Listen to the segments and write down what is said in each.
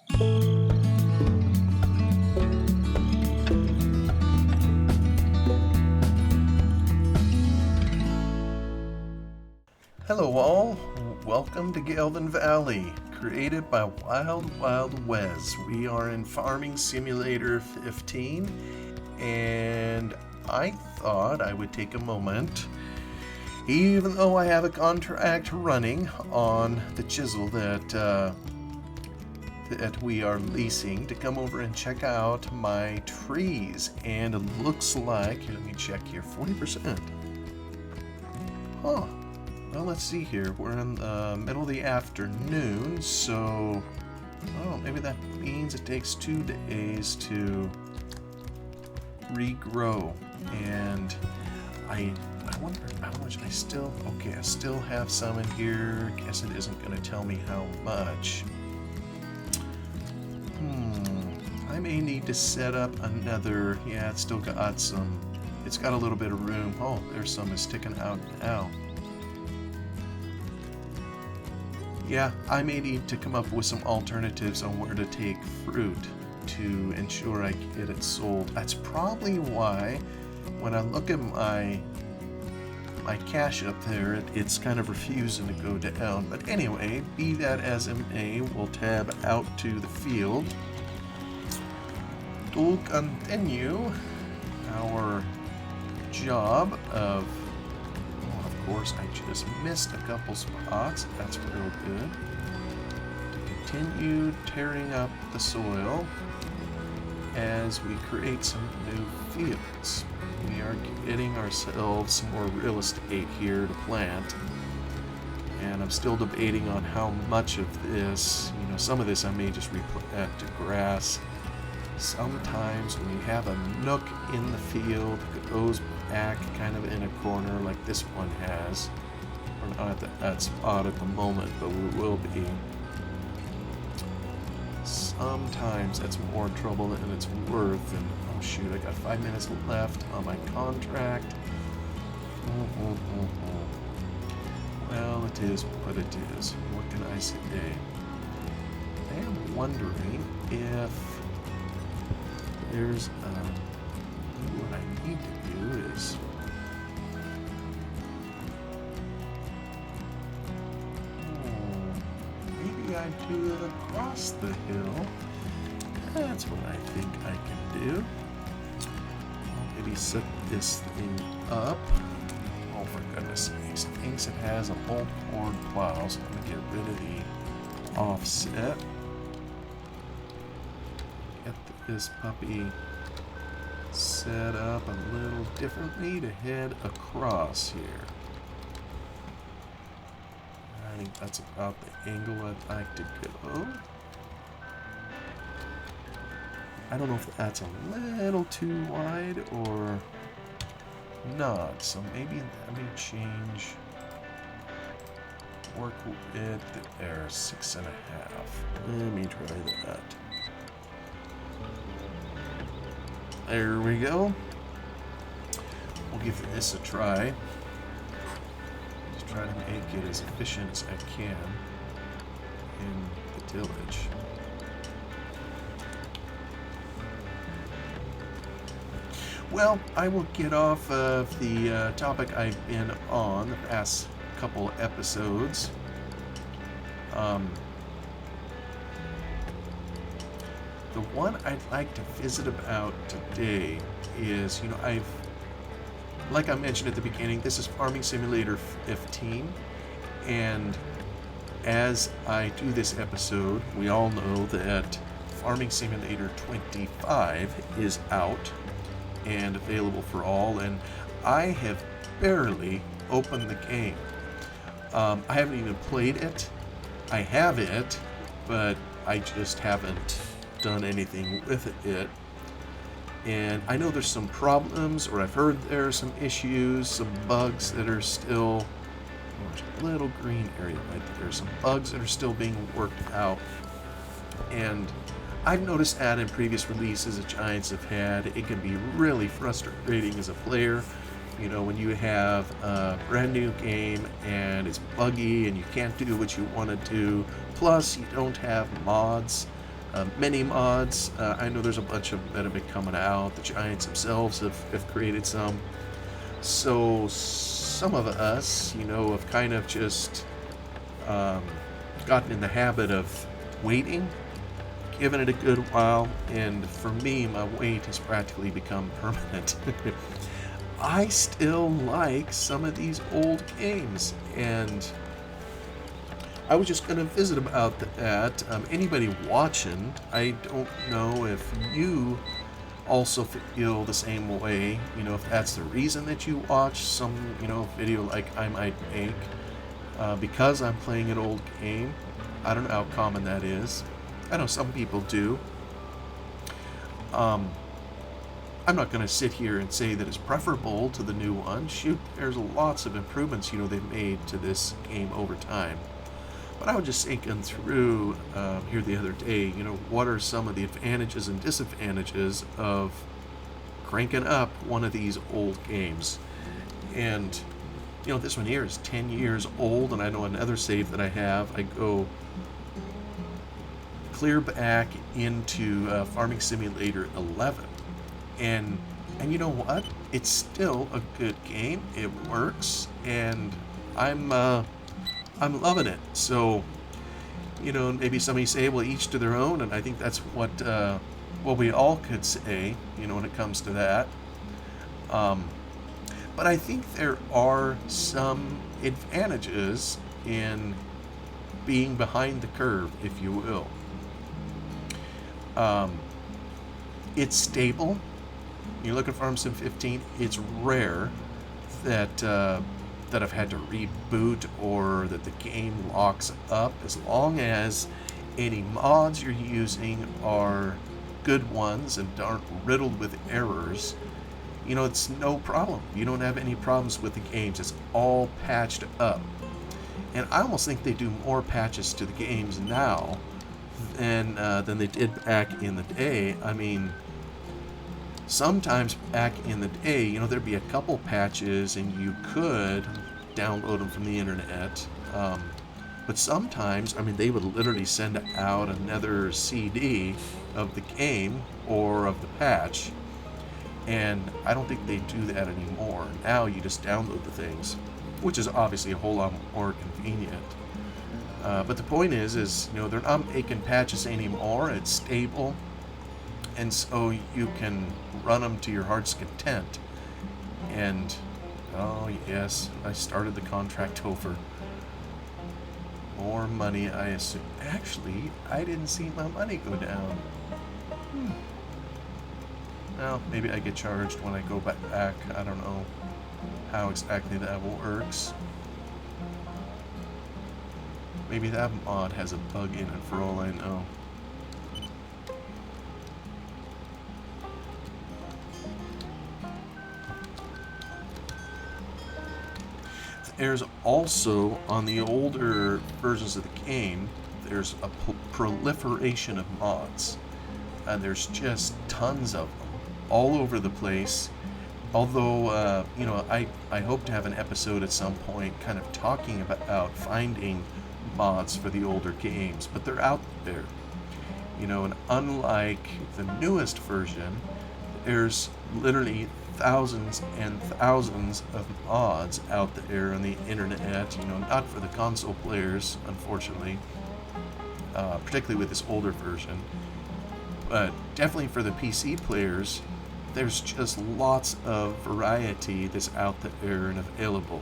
Hello all, welcome to Gelvin Valley, created by Wild Wes. We are in Farming Simulator 15, and I thought I would take a moment, even though I have a contract running on the chisel that we are leasing, to come over and check out my trees. And it looks like, let me check here, 40%. Huh. Well, let's see here. We're in the middle of the afternoon, so maybe that means it takes 2 days to regrow. And I wonder how much I still have some in here. Guess it isn't going to tell me how much. I may need to set up another. Yeah, it's still got some. It's got a little bit of room. Oh, there's some is sticking out now. Yeah, I may need to come up with some alternatives on where to take fruit to ensure I get it sold. That's probably why when I look at my cash up there, it's kind of refusing to go down. But anyway, be that as it may, we'll tab out to the field to continue our job of. Of course, I just missed a couple spots. That's real good. To continue tearing up the soil as we create some new fields. We are getting ourselves some more real estate here to plant. And I'm still debating on how much of this, some of this I may just replant to grass. Sometimes when you have a nook in the field that goes back kind of in a corner like this one has, we're not at that spot at the moment, but we will be. Sometimes that's more trouble than it's worth, and oh shoot, I got 5 minutes left on my contract. Well, it is what it is. What can I say? I am wondering if there's what I need to do is maybe I do it across the hill. That's what I think I can do. Maybe set this thing up. Oh, for goodness sakes. It thinks it has a bolt-board plow, so I'm going to get rid of the offset. Get this puppy set up a little differently to head across here. I think that's about the angle I'd like to go. I don't know if that's a little too wide or not, so maybe let me change. Work with there, 6.5. Let me try that. There we go. We'll give this a try. Just try to make it as efficient as I can in the tillage. Well, I will get off of the topic I've been on the past couple episodes. The one I'd like to visit about today is, like I mentioned at the beginning, this is Farming Simulator 15, and as I do this episode, we all know that Farming Simulator 25 is out and available for all, and I have barely opened the game. I haven't even played it. I have it, but I just haven't done anything with it. And I know there's some problems, or I've heard there are some issues, some bugs that are still, there's a little green area right there, some bugs that are still being worked out. And I've noticed that in previous releases that Giants have had, it can be really frustrating as a player. When you have a brand new game and it's buggy and you can't do what you want to do, plus you don't have mods many mods. I know there's a bunch of them that have been coming out. The Giants themselves have created some. So some of us, have kind of just um, gotten in the habit of waiting, giving it a good while, and for me, my wait has practically become permanent. I still like some of these old games, and I was just going to visit about that. Anybody watching, I don't know if you also feel the same way, if that's the reason that you watch some, video like I might make, because I'm playing an old game. I don't know how common that is. I know some people do. I'm not going to sit here and say that it's preferable to the new one. Shoot, there's lots of improvements, they've made to this game over time. But I was just thinking through here the other day, what are some of the advantages and disadvantages of cranking up one of these old games? And, this one here is 10 years old, and I know another save that I have, I go clear back into Farming Simulator 11. And you know what? It's still a good game. It works, and I'm loving it. So, maybe somebody say, well, each to their own, and I think that's what we all could say, when it comes to that. But I think there are some advantages in being behind the curve, if you will. It's stable. You look at Farm Sim 15, it's rare that I've had to reboot or that the game locks up, as long as any mods you're using are good ones and aren't riddled with errors. It's no problem. You don't have any problems with the games. It's all patched up. And I almost think they do more patches to the games now than they did back in the day. I mean, sometimes back in the day, there'd be a couple patches and you could download them from the internet. But sometimes, they would literally send out another CD of the game or of the patch. And I don't think they do that anymore. Now you just download the things, which is obviously a whole lot more convenient. But the point is, they're not making patches anymore. It's stable. And so you can run them to your heart's content. And, oh yes, I started the contract over. More money, I assume. Actually, I didn't see my money go down. Well, maybe I get charged when I go back. I don't know how exactly that works. Maybe that mod has a bug in it for all I know. There's also, on the older versions of the game, there's a proliferation of mods. And there's just tons of them all over the place. Although, I hope to have an episode at some point kind of talking about finding mods for the older games, but they're out there. And unlike the newest version, there's literally thousands and thousands of mods out there on the internet, not for the console players, unfortunately, particularly with this older version, but definitely for the PC players. There's just lots of variety that's out there and available.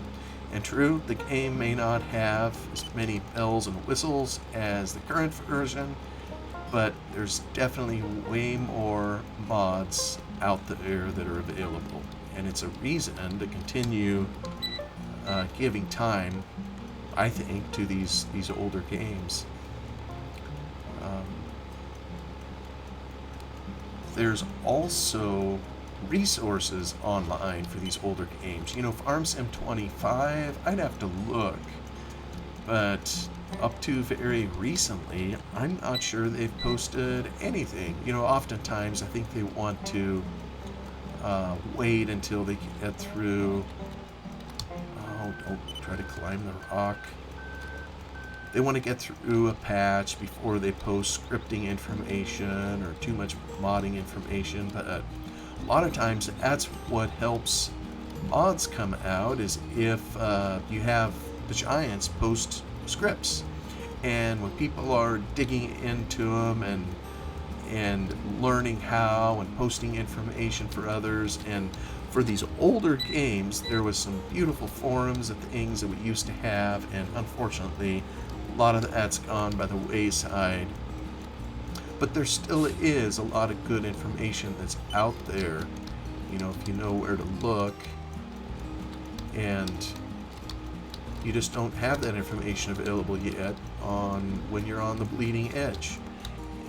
And true, the game may not have as many bells and whistles as the current version, but there's definitely way more mods out there that are available. And it's a reason to continue giving time, I think, to these older games. There's also resources online for these older games. Farm Sim 25, I'd have to look, but up to very recently, I'm not sure they've posted anything. Oftentimes I think they want to wait until they get through. Oh, don't try to climb the rock. they want to get through a patch before they post scripting information or too much modding information. But a lot of times that's what helps mods come out, is if you have the giants post scripts, and when people are digging into them and learning how and posting information for others. And for these older games, there was some beautiful forums and things that we used to have, and unfortunately a lot of that's gone by the wayside. But there still is a lot of good information that's out there, if you know where to look. And you just don't have that information available yet when you're on the bleeding edge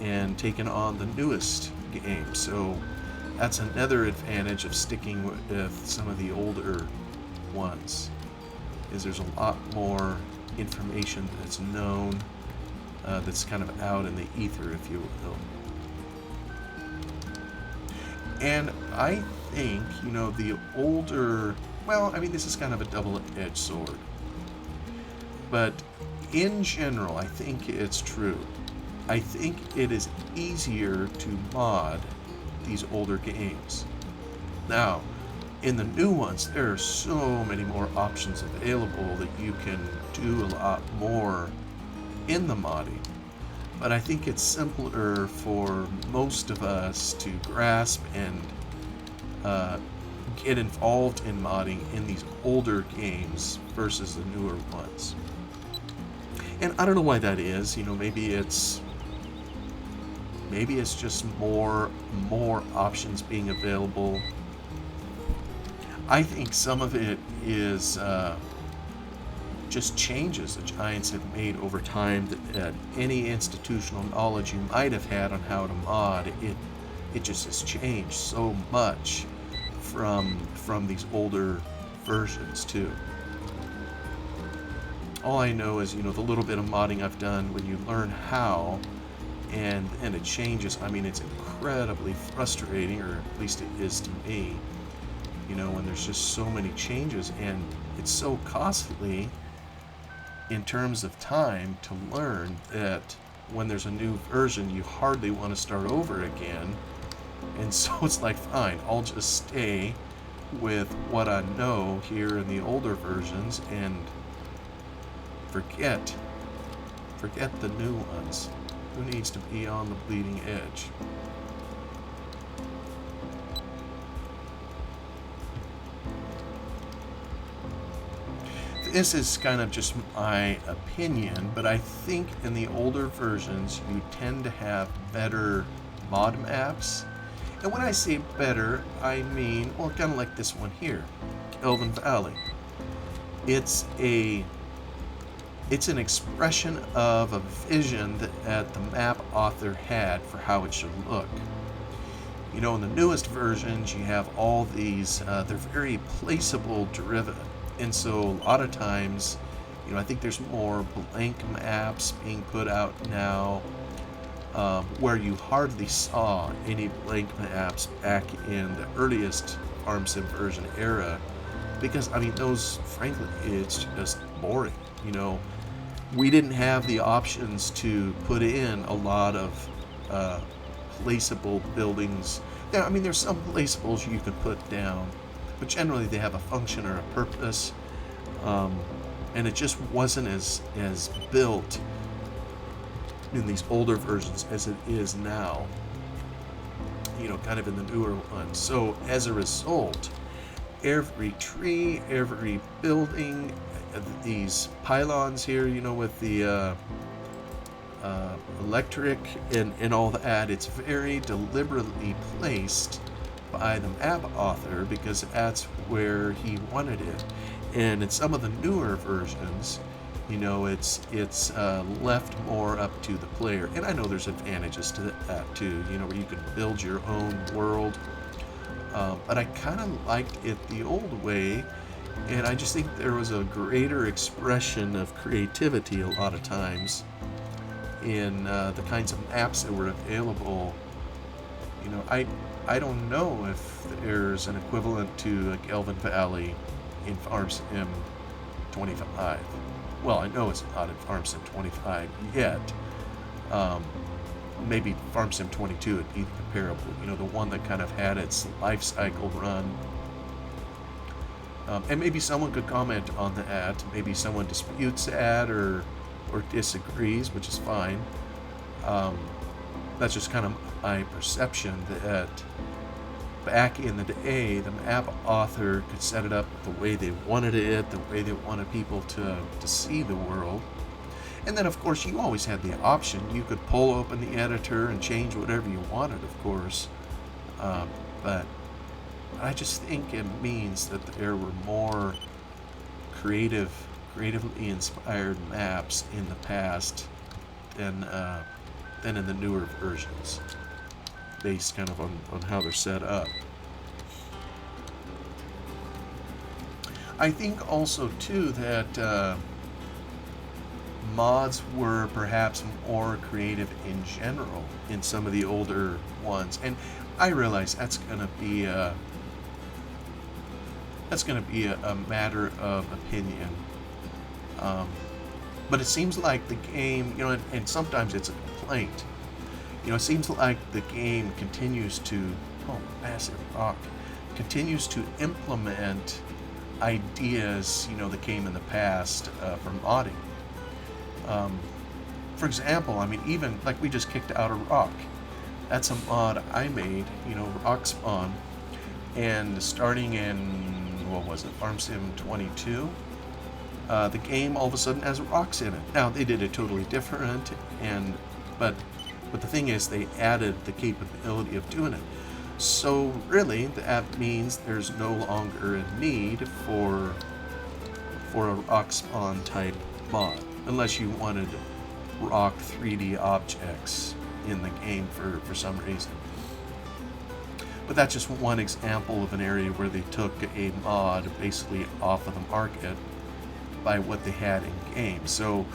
and taking on the newest games. So that's another advantage of sticking with some of the older ones, is there's a lot more information that's known, that's kind of out in the ether, if you will. And I think, the older, this is kind of a double-edged sword, but in general, I think it's true. I think it is easier to mod these older games. Now, in the new ones, there are so many more options available that you can do a lot more in the modding. But I think it's simpler for most of us to grasp and get involved in modding in these older games versus the newer ones. And I don't know why that is. Maybe it's just more options being available. I think some of it is just changes the giants have made over time, that any institutional knowledge you might have had on how to mod, it just has changed so much from these older versions too. All I know is, the little bit of modding I've done, when you learn how and it changes, it's incredibly frustrating, or at least it is to me, when there's just so many changes, and it's so costly in terms of time to learn, that when there's a new version, you hardly want to start over again. And so it's like, fine, I'll just stay with what I know here in the older versions and forget the new ones. Who needs to be on the bleeding edge? This is kind of just my opinion, but I think in the older versions you tend to have better mod maps. And when I say better, I mean, kind of like this one here, Gelvin Valley. It's an expression of a vision that the map author had for how it should look. In the newest versions, you have all these, they're very placeable driven. And so a lot of times, I think there's more blank maps being put out now, where you hardly saw any blank maps back in the earliest Farm Sim version era. Because, those, frankly, it's just boring. We didn't have the options to put in a lot of placeable buildings. There's some placeables you can put down, but generally they have a function or a purpose, and it just wasn't as built in these older versions as it is now, kind of in the newer ones. So as a result, every tree, every building, these pylons here, with the electric and all that, it's very deliberately placed by the map author because that's where he wanted it. And in some of the newer versions, it's left more up to the player. And I know there's advantages to that too, where you can build your own world. But I kind of liked it the old way, and I just think there was a greater expression of creativity a lot of times in the kinds of maps that were available. I don't know if there's an equivalent to Gelvin Valley in Farm Sim 25. well, I know it's not in Farm Sim 25 yet. Um, Maybe Farm Sim 22 would be comparable. The one that kind of had its life cycle run. And maybe someone could comment on that. Maybe someone disputes that or disagrees, which is fine. That's just kind of my perception that back in the day, the map author could set it up the way they wanted it, the way they wanted people to see the world. And then, of course, you always had the option. You could pull open the editor and change whatever you wanted, of course. But I just think it means that there were more creatively inspired maps in the past than in the newer versions, based kind of on how they're set up. I think also, too, that mods were perhaps more creative in general in some of the older ones, and I realize that's going to be a matter of opinion. But it seems like the game, and sometimes it's a complaint. It seems like the game continues to, massive rock, continues to implement ideas, that came in the past for modding. For example, even like we just kicked out a rock. That's a mod I made, rock spawn. And starting in, what was it, Farm Sim 22, the game all of a sudden has rocks in it. Now, they did it totally different, but the thing is, they added the capability of doing it. So really, that means there's no longer a need for a rock spawn type mod, unless you wanted rock 3D objects in the game for some reason. But that's just one example of an area where they took a mod basically off of the market by what they had in game. So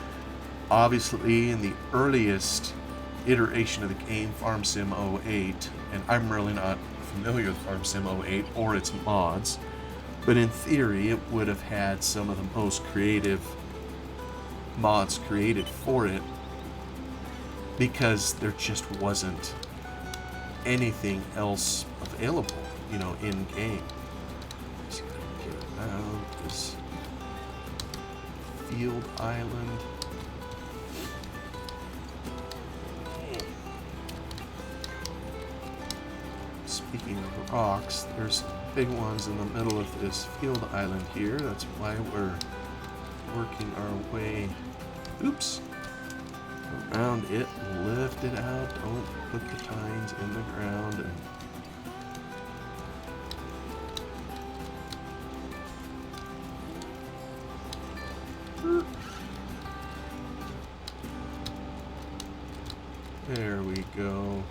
obviously in the earliest iteration of the game, Farm Sim 08, and I'm really not familiar with Farm Sim 08 or its mods, but in theory it would have had some of the most creative mods created for it, because there just wasn't anything else available, in game. Let's get around this field island. Speaking of rocks, there's some big ones in the middle of this field island here. That's why we're working our way, around it, lift it out, don't put the tines in the ground, and there we go.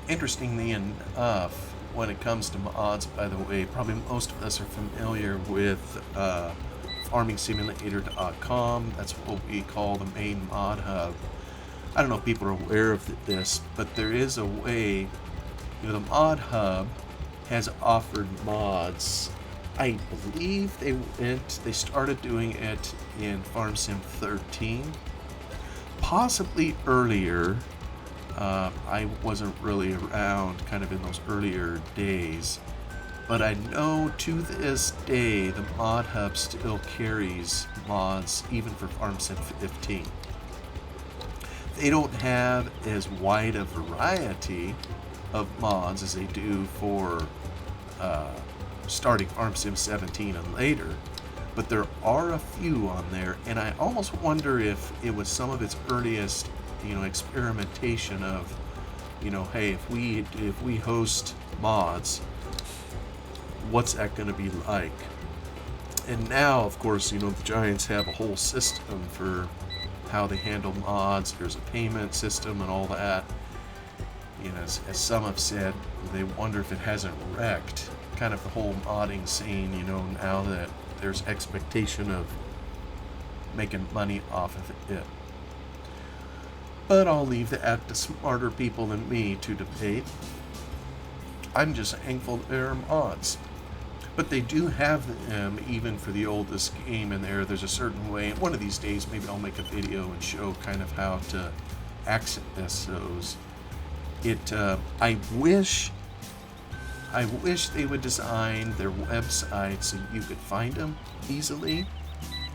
Interestingly enough, when it comes to mods, by the way, probably most of us are familiar with farmingsimulator.com. That's what we call the main mod hub. I don't know if people are aware of this, but there is a way, the mod hub has offered mods. I believe they started doing it in Farm Sim 13, possibly earlier. I wasn't really around kind of in those earlier days, but I know to this day the mod hub still carries mods even for Farm Sim 15. They don't have as wide a variety of mods as they do for starting Farm Sim 17 and later, but there are a few on there, and I almost wonder if it was some of its earliest experimentation of, hey, if we host mods, what's that going to be like? And now, of course, the Giants have a whole system for how they handle mods. There's a payment system and all that. As some have said, they wonder if it hasn't wrecked kind of the whole modding scene, now that there's expectation of making money off of it. But I'll leave that to smarter people than me to debate. I'm just thankful there are mods. But they do have them even for the oldest game in there. There's a certain way. One of these days, maybe I'll make a video and show kind of how to access those. I wish they would design their website so you could find them easily,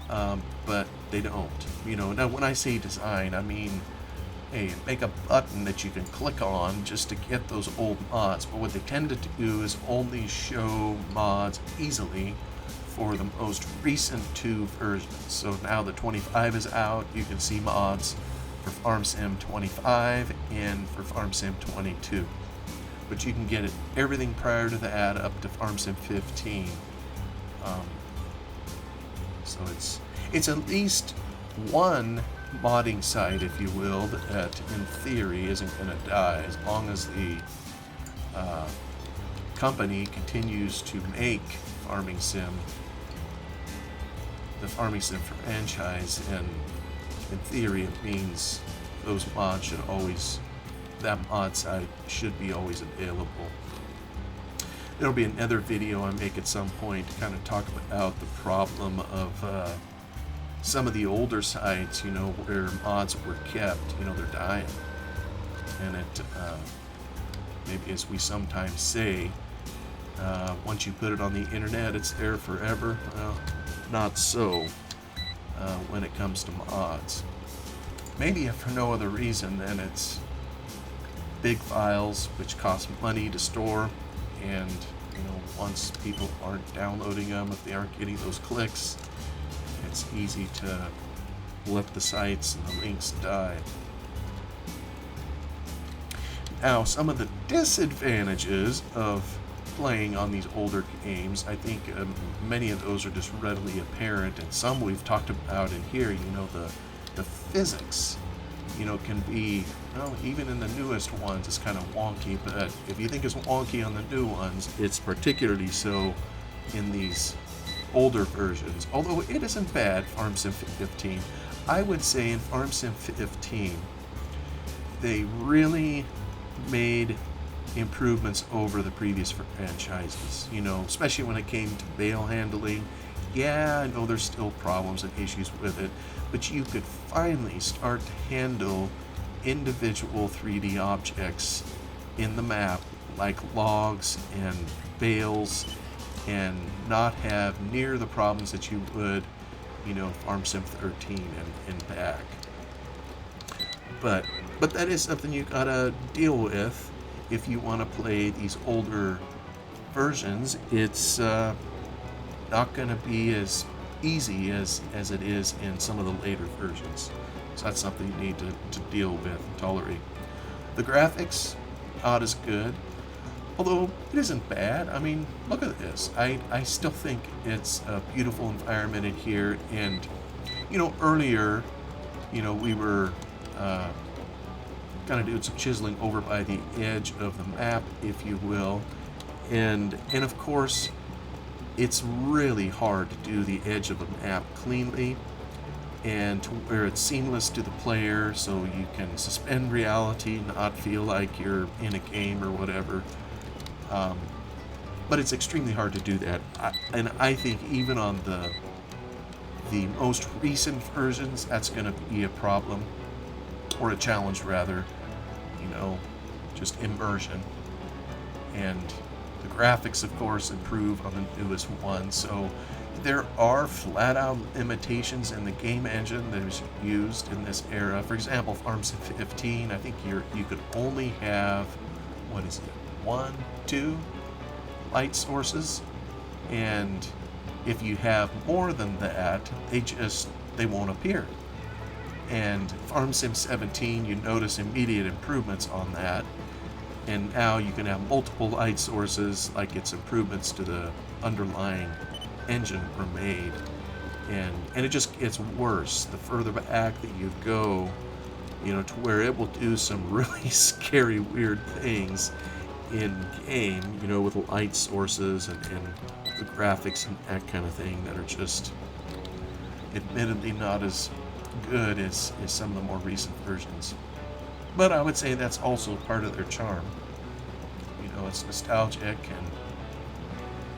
but they don't. Now when I say design, I mean, hey, make a button that you can click on just to get those old mods. But what they tend to do is only show mods easily for the most recent 2 versions. So now that 25 is out, you can see mods for Farm Sim 25 and for Farm Sim 22. But you can get everything prior to that up to Farm Sim 15. So it's at least one modding site, if you will, that in theory isn't going to die as long as the company continues to make Farming Sim, the Farming Sim franchise, and in theory it means those mods should always, that mod site should be always available. There'll be another video I make at some point to kind of talk about the problem of some of the older sites, where mods were kept, they're dying. And it, maybe as we sometimes say, once you put it on the internet, it's there forever. Well, not so when it comes to mods. Maybe if for no other reason than it's big files which cost money to store, and once people aren't downloading them, if they aren't getting those clicks, it's easy to let the sites and the links die. Now, some of the disadvantages of playing on these older games, I think many of those are just readily apparent, and some we've talked about in here. The physics, can be, even in the newest ones, it's kind of wonky, but if you think it's wonky on the new ones, it's particularly so in these older versions. Although it isn't bad, Farm Sim 15. I would say in Farm Sim 15, they really made improvements over the previous franchises, especially when it came to bale handling. Yeah, I know there's still problems and issues with it, but you could finally start to handle individual 3D objects in the map, like logs and bales, and not have near the problems that you would, Farm Sim 13 and back. But that is something you gotta deal with if you want to play these older versions. It's not going to be as easy as it is in some of the later versions. So that's something you need to deal with and tolerate. The graphics, not as good, although it isn't bad. I mean, look at this. I still think it's a beautiful environment in here. And, earlier, we were kind of doing some chiseling over by the edge of the map, if you will. And of course, it's really hard to do the edge of a map cleanly and to where it's seamless to the player, so you can suspend reality, not feel like you're in a game or whatever. But it's extremely hard to do that. And I think even on the most recent versions, that's going to be a problem, or a challenge rather, just immersion. And the graphics, of course, improve on the newest one. So there are flat-out limitations in the game engine that is used in this era. For example, Farm Sim 15, I think you could only have, 1, 2 light sources, and if you have more than that, they won't appear. And Farm Sim 17, you notice immediate improvements on that. And now you can have multiple light sources, like its improvements to the underlying engine were made. And it just gets worse the further back that you go, to where it will do some really scary, weird things in game, with light sources and the graphics and that kind of thing that are just admittedly not as good as some of the more recent versions. But I would say that's also part of their charm. You know, it's nostalgic,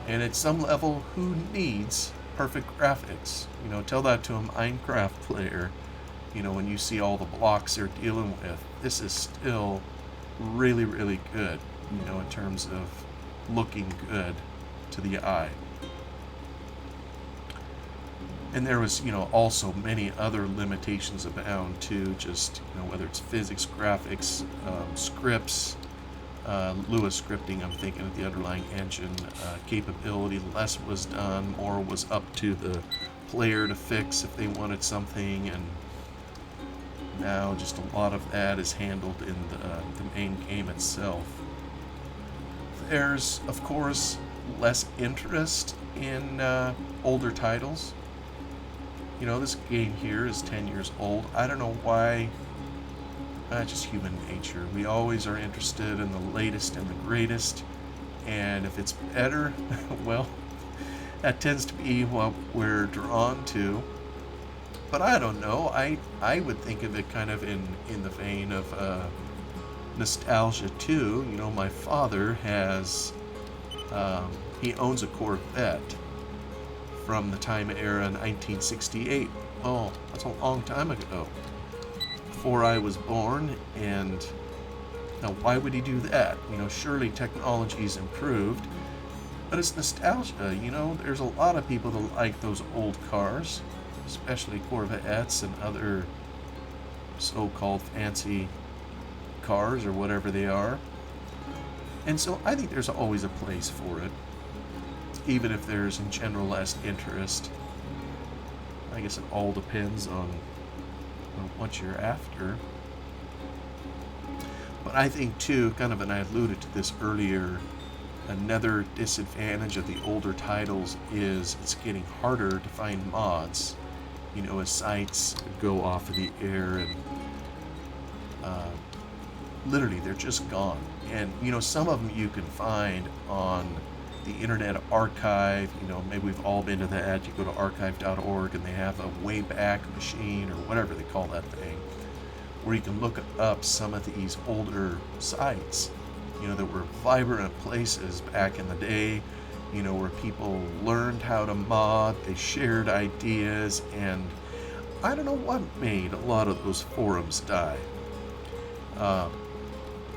and at some level, who needs perfect graphics? You know, tell that to a Minecraft player. You know, when you see all the blocks they're dealing with, this is still really, really good, you know, in terms of looking good to the eye. And there was, you know, also many other limitations abound too, just, you know, whether it's physics, graphics, scripts, Lewis scripting, I'm thinking of the underlying engine capability. Less was done, more was up to the player to fix if they wanted something, and now just a lot of that is handled in the main game itself. There's, of course, less interest in older titles. You know, this game here is 10 years old. I don't know why. Just human nature. We always are interested in the latest and the greatest. And if it's better, well, that tends to be what we're drawn to. But I don't know. I would think of it kind of in the vein of nostalgia too. You know, my father has, he owns a Corvette from the time era 1968. Oh, that's a long time ago. Before I was born, and now why would he do that? You know, surely technology's improved, but it's nostalgia. You know, there's a lot of people that like those old cars, especially Corvettes and other so-called fancy cars or whatever they are. And so I think there's always a place for it, even if there's in general less interest. I guess it all depends on what you're after. But I think too, kind of, and I alluded to this earlier, another disadvantage of the older titles is it's getting harder to find mods. You know, as sites go off of the air, and literally they're just gone. And you know, some of them you can find on the Internet Archive. You know, maybe we've all been to that. You go to archive.org and they have a Wayback Machine or whatever they call that thing, where you can look up some of these older sites, you know, that were vibrant places back in the day, you know, where people learned how to mod, they shared ideas, and I don't know what made a lot of those forums die.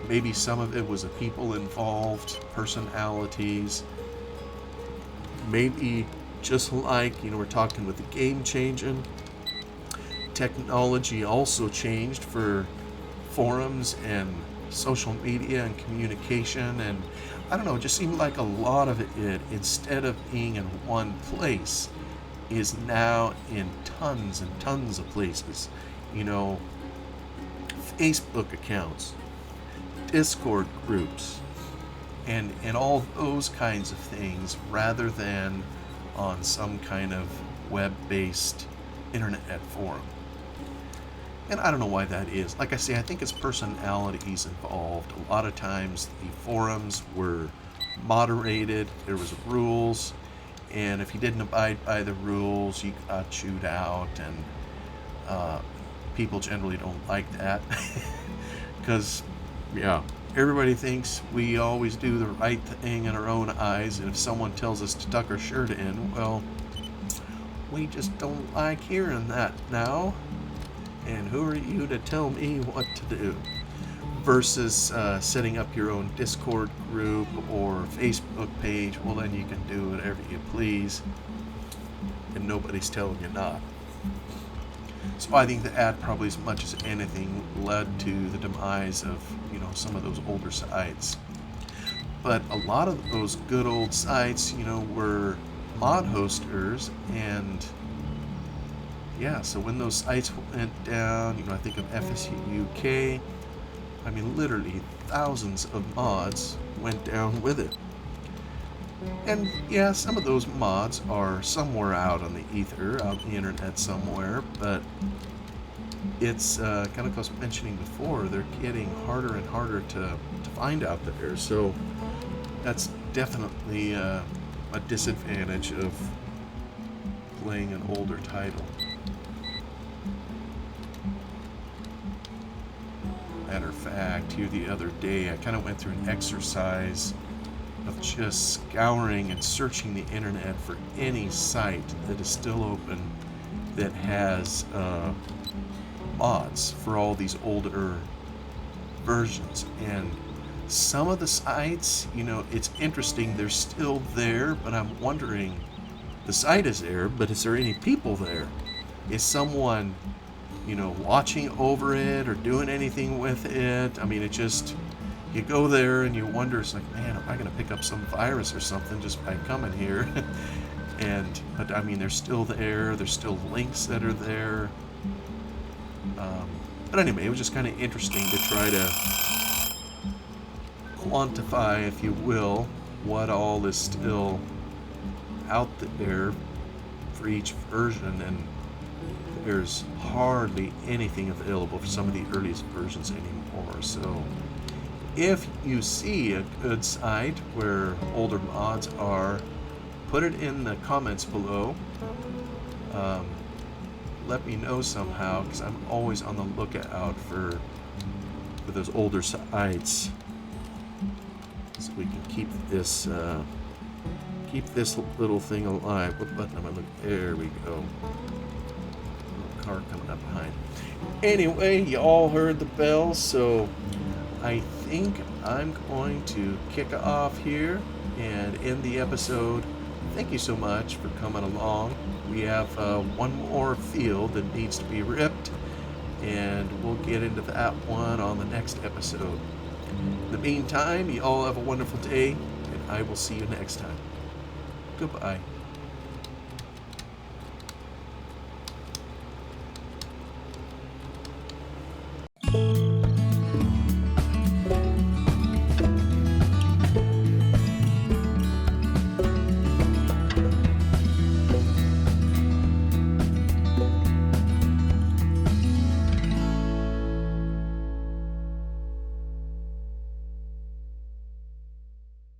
Maybe some of it was the people involved, personalities. Maybe just like, you know, we're talking with the game changing, technology also changed for forums and social media and communication, and I don't know, it just seemed like a lot of it, instead of being in one place, is now in tons and tons of places. You know, Facebook accounts, Discord groups, and all those kinds of things, rather than on some kind of web-based internet forum. And I don't know why that is. Like I say, I think it's personalities involved. A lot of times the forums were moderated, there was rules, and if you didn't abide by the rules, you got chewed out, and people generally don't like that. Because, yeah, everybody thinks we always do the right thing in our own eyes, and if someone tells us to tuck our shirt in, well, we just don't like hearing that now. And who are you to tell me what to do? Versus setting up your own Discord group or Facebook page, well, then you can do whatever you please, and nobody's telling you not. So I think that probably, as much as anything, led to the demise of, you know, some of those older sites. But a lot of those good old sites, you know, were mod hosters, and yeah, so when those sites went down, you know, I think of FSU UK, I mean, literally thousands of mods went down with it. And yeah, some of those mods are somewhere out on the ether, out on the internet somewhere, but it's kind of, like mentioning before, they're getting harder and harder to find out there. So that's definitely a disadvantage of playing an older title. Matter of fact, here the other day, I kind of went through an exercise of just scouring and searching the internet for any site that is still open that has mods for all these older versions. And some of the sites, it's interesting, they're still there, but I'm wondering, the site is there, but is there any people there? Is someone, watching over it or doing anything with it? I mean, it just, you go there and you wonder, it's like, man, am I going to pick up some virus or something just by coming here? But I mean, they're still there. There's still links that are there. But anyway, it was just kind of interesting to try to quantify, if you will, what all is still out there for each version, and there's hardly anything available for some of the earliest versions anymore. So if you see a good site where older mods are, put it in the comments below. Let me know somehow, because I'm always on the lookout for those older sites, so we can keep this little thing alive. What button am I looking? There we go. Little car coming up behind. Anyway, you all heard the bell, so I think I'm going to kick off here and end the episode. Thank you so much for coming along. We have one more field that needs to be ripped, and we'll get into that one on the next episode. In the meantime, you all have a wonderful day, and I will see you next time. Goodbye.